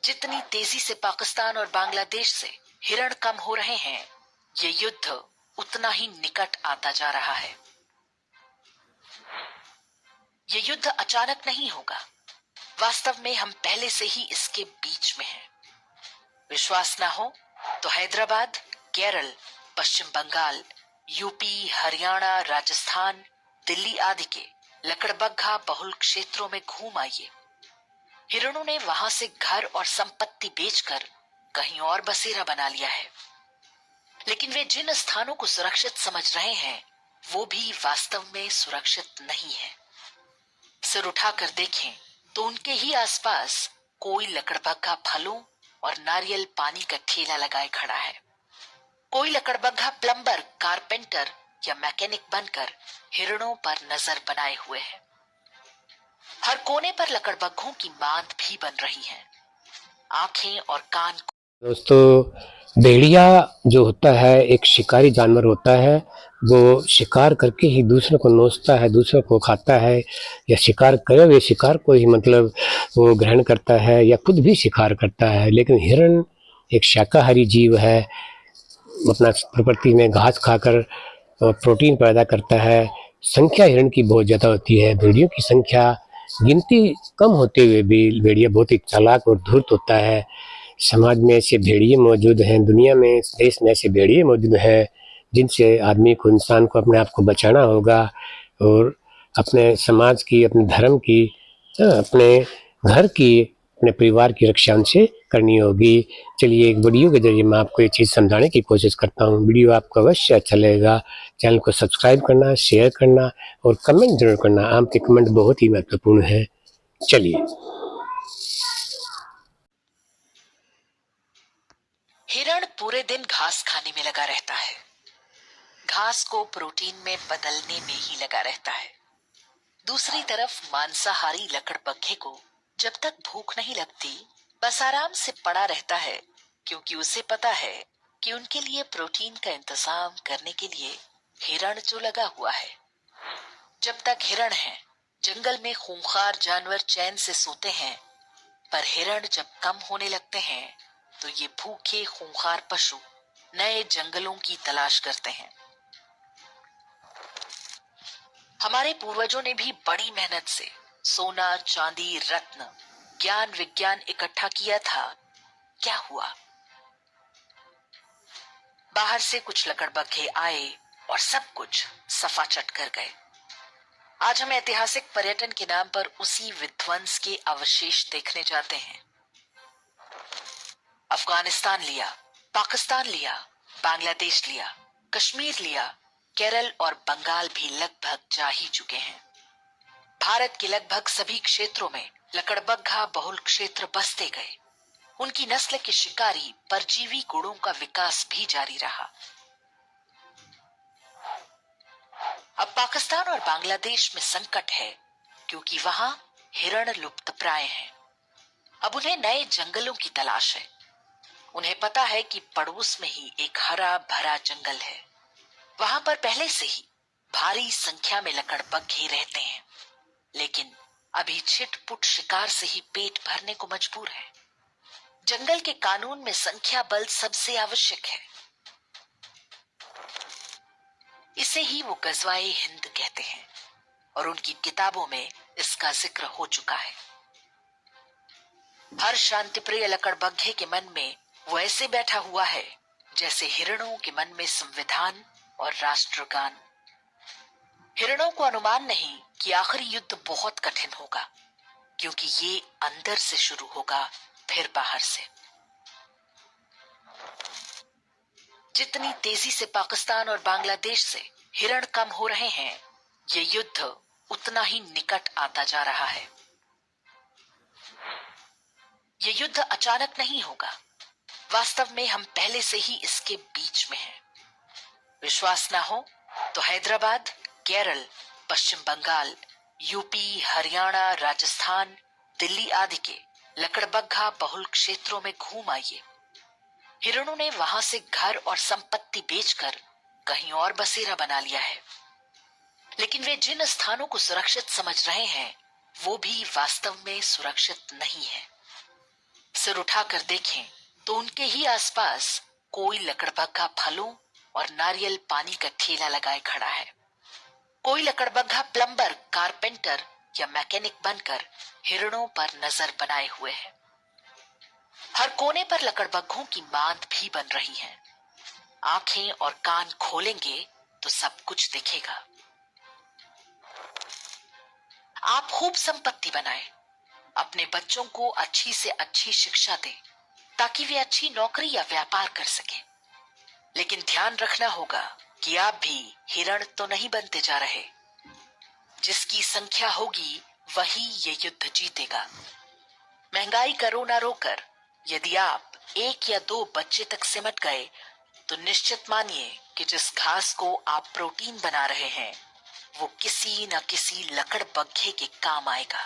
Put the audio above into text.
जितनी तेजी से पाकिस्तान और बांग्लादेश से हिरण कम हो रहे हैं, ये युद्ध उतना ही निकट आता जा रहा है। ये युद्ध अचानक नहीं होगा। वास्तव में हम पहले से ही इसके बीच में हैं। विश्वास ना हो तो हैदराबाद, केरल, पश्चिम बंगाल, यूपी, हरियाणा, राजस्थान, दिल्ली आदि के लकड़बग्घा बहुल क्षेत्रों में घूम आइए। हिरणों ने वहां से घर और संपत्ति बेचकर कहीं और बसेरा बना लिया है। लेकिन वे जिन स्थानों को सुरक्षित समझ रहे हैं, वो भी वास्तव में सुरक्षित नहीं है। सिर उठाकर देखें तो उनके ही आसपास कोई लकड़बग्घा फलों और नारियल पानी का ठेला लगाए खड़ा है। कोई लकड़बग्घा प्लम्बर, कारपेंटर या मैकेनिक बनकर हिरणों पर नजर बनाए हुए है। हर कोने पर लकड़बग्घों की मांद भी बन रही है। आंखें और कान। दोस्तों, भेड़िया जो होता है एक शिकारी जानवर होता है। वो शिकार करके ही दूसरों को नोचता है, दूसरों को खाता है, या शिकार करे हुए शिकार को ही मतलब वो ग्रहण करता है या खुद भी शिकार करता है। लेकिन हिरण एक शाकाहारी जीव है, अपना प्रकृति में घास खाकर प्रोटीन पैदा करता है। संख्या हिरण की बहुत ज़्यादा होती है। भेड़ियों की संख्या गिनती कम होते हुए भी भेड़िया बहुत ही चालाक और धूर्त होता है। समाज में ऐसे भेड़िए मौजूद हैं, दुनिया में, देश में ऐसे भेड़िए मौजूद हैं जिनसे आदमी को, इंसान को अपने आप को बचाना होगा और अपने समाज की, अपने धर्म की, अपने घर की, अपने परिवार की रक्षा उनसे करनी होगी। चलिए, एक वीडियो के जरिए मैं आपको ये चीज़ समझाने की कोशिश करता हूँ। वीडियो आपको अवश्य अच्छा लगेगा। चैनल को सब्सक्राइब करना, शेयर करना और कमेंट जरूर करना। आपके कमेंट बहुत ही महत्वपूर्ण है। चलिए, हिरण पूरे दिन घास खाने में लगा रहता है। घास को प्रोटीन में बदलने में ही लगा रहता है। दूसरी तरफ मांसाहारी लकड़बग्घे को जब तक भूख नहीं लगती, बस आराम से पड़ा रहता है, क्योंकि उसे पता है कि उनके लिए प्रोटीन का इंतजाम करने के लिए हिरण जो लगा हुआ है। जब तक हिरण है, जंगल में खूंखार जानवर चैन से सोते हैं, पर हिरण जब कम होने लगते हैं तो ये भूखे खूंखार पशु नए जंगलों की तलाश करते हैं। हमारे पूर्वजों ने भी बड़ी मेहनत से सोना, चांदी, रत्न, ज्ञान, विज्ञान इकट्ठा किया था। क्या हुआ? बाहर से कुछ लकड़बग्घे आए और सब कुछ सफाचट कर गए। आज हम ऐतिहासिक पर्यटन के नाम पर उसी विध्वंस के अवशेष देखने जाते हैं। अफगानिस्तान लिया, पाकिस्तान लिया, बांग्लादेश लिया, कश्मीर लिया, केरल और बंगाल भी लगभग जा ही चुके हैं। भारत के लगभग सभी क्षेत्रों में लकड़बग्घा बहुल क्षेत्र बसते गए। उनकी नस्ल के शिकारी परजीवी गुणों का विकास भी जारी रहा। अब पाकिस्तान और बांग्लादेश में संकट है, क्योंकि वहां हिरण लुप्तप्राय हैं। अब उन्हें नए जंगलों की तलाश है। उन्हें पता है कि पड़ोस में ही एक हरा भरा जंगल है। वहां पर पहले से ही भारी संख्या में लकड़बग्घे रहते हैं, लेकिन अभी छिटपुट शिकार से ही पेट भरने को मजबूर है। जंगल के कानून में संख्या बल सबसे आवश्यक है। इसे ही वो गजवाए हिंद कहते हैं और उनकी किताबों में इसका जिक्र हो चुका है। हर शांतिप्रिय लकड़बग्घे के मन में वो ऐसे बैठा हुआ है जैसे हिरणों के मन में संविधान और राष्ट्रगान। हिरणों को अनुमान नहीं कि आखिरी युद्ध बहुत कठिन होगा, क्योंकि ये अंदर से शुरू होगा, फिर बाहर से। जितनी तेजी से पाकिस्तान और बांग्लादेश से हिरण कम हो रहे हैं, ये युद्ध उतना ही निकट आता जा रहा है। ये युद्ध अचानक नहीं होगा। वास्तव में हम पहले से ही इसके बीच में हैं। विश्वास ना हो तो हैदराबाद, केरल, पश्चिम बंगाल, यूपी, हरियाणा, राजस्थान, दिल्ली आदि के लकड़बग्घा बहुल क्षेत्रों में घूम आइए। हिरणों ने वहां से घर और संपत्ति बेचकर कहीं और बसेरा बना लिया है। लेकिन वे जिन स्थानों को सुरक्षित समझ रहे हैं, वो भी वास्तव में सुरक्षित नहीं है। सिर उठाकर देखें तो उनके ही आसपास कोई लकड़बग्घा फलों और नारियल पानी का ठेला लगाए खड़ा है। कोई लकड़बग्घा प्लम्बर, कारपेंटर या मैकेनिक बनकर हिरणों पर नजर बनाए हुए है। हर कोने पर लकड़बग्घों की मांद भी बन रही है। आंखें और कान खोलेंगे तो सब कुछ दिखेगा। आप खूब संपत्ति बनाएं, अपने बच्चों को अच्छी से अच्छी शिक्षा दें ताकि वे अच्छी नौकरी या व्यापार कर सकें। लेकिन ध्यान रखना होगा कि आप भी हिरण तो नहीं बनते जा रहे। जिसकी संख्या होगी वही ये युद्ध जीतेगा। महंगाई करो ना रोकर, यदि आप 1 या 2 बच्चे तक सिमट गए तो निश्चित मानिए कि जिस घास को आप प्रोटीन बना रहे हैं वो किसी न किसी लकड़बग्घे के काम आएगा।